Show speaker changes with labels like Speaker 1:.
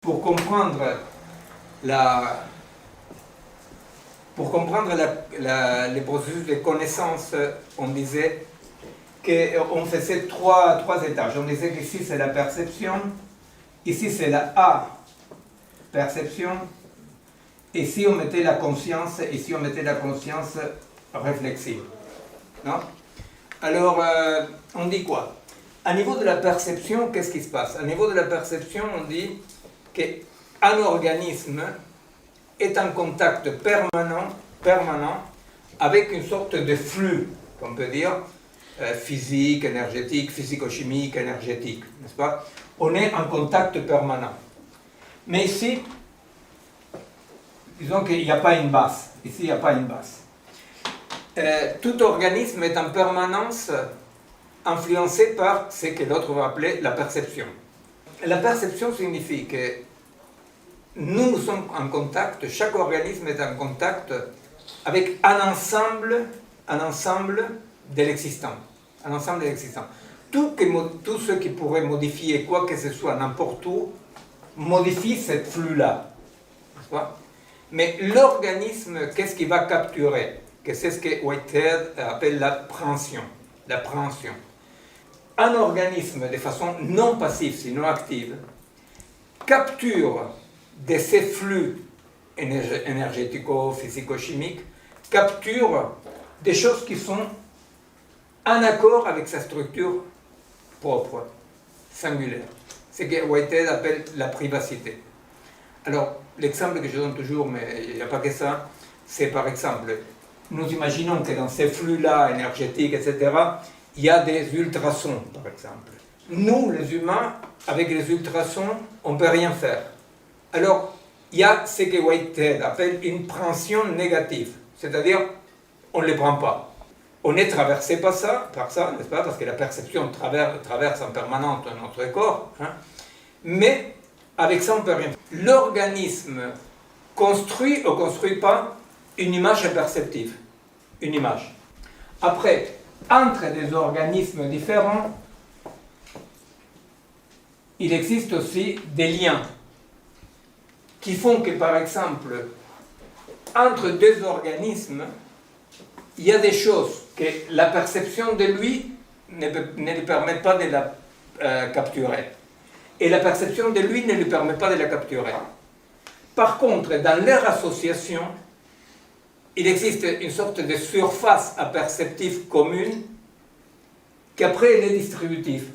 Speaker 1: Pour comprendre les processus de connaissance, on disait qu'on faisait trois étages. On disait qu'ici c'est la perception, ici c'est la A-perception, ici on mettait la conscience, ici on mettait la conscience réflexive. Non? Alors, on dit quoi? À niveau de la perception, qu'est-ce qui se passe? À niveau de la perception, on dit qu'un organisme est en contact permanent avec une sorte de flux, qu'on peut dire, physique, énergétique, physico-chimique, énergétique, n'est-ce pas? On est en contact permanent. Mais ici, disons qu'il n'y a pas une base. Ici, il n'y a pas une base. Tout organisme est en permanence influencé par ce que l'autre va appeler la perception. La perception signifie que nous sommes en contact, chaque organisme est en contact avec un ensemble de l'existant. Un ensemble de l'existant. Tout ce qui pourrait modifier quoi que ce soit n'importe où, modifie cette flux-là. Mais l'organisme, qu'est-ce qu'il va capturer? Que c'est ce que Whitehead appelle la préhension. La préhension. Un organisme, de façon non passive, sinon active, capture de ces flux énergético-physico-chimiques, capture des choses qui sont en accord avec sa structure propre, singulière. C'est ce que Whitehead appelle la privacité. Alors, l'exemple que je donne toujours, mais il n'y a pas que ça, c'est par exemple, nous imaginons que dans ces flux-là, énergétiques, etc., il y a des ultrasons, par exemple. Nous, les humains, avec les ultrasons, on ne peut rien faire. Alors, il y a ce que Whitehead appelle une préhension négative, c'est-à-dire, on ne les prend pas. On est traversé par ça, n'est-ce pas? Parce que la perception traverse en permanence notre corps, hein? Mais avec ça, on ne peut rien faire. L'organisme construit ou ne construit pas une image imperceptive, une image. Après, entre des organismes différents, il existe aussi des liens qui font que, par exemple, entre deux organismes, il y a des choses que la perception de lui ne lui permet pas de la capturer. Et la perception de lui ne lui permet pas de la capturer. Par contre, dans leur association, il existe une sorte de surface aperceptive commune qui après elle est distributive.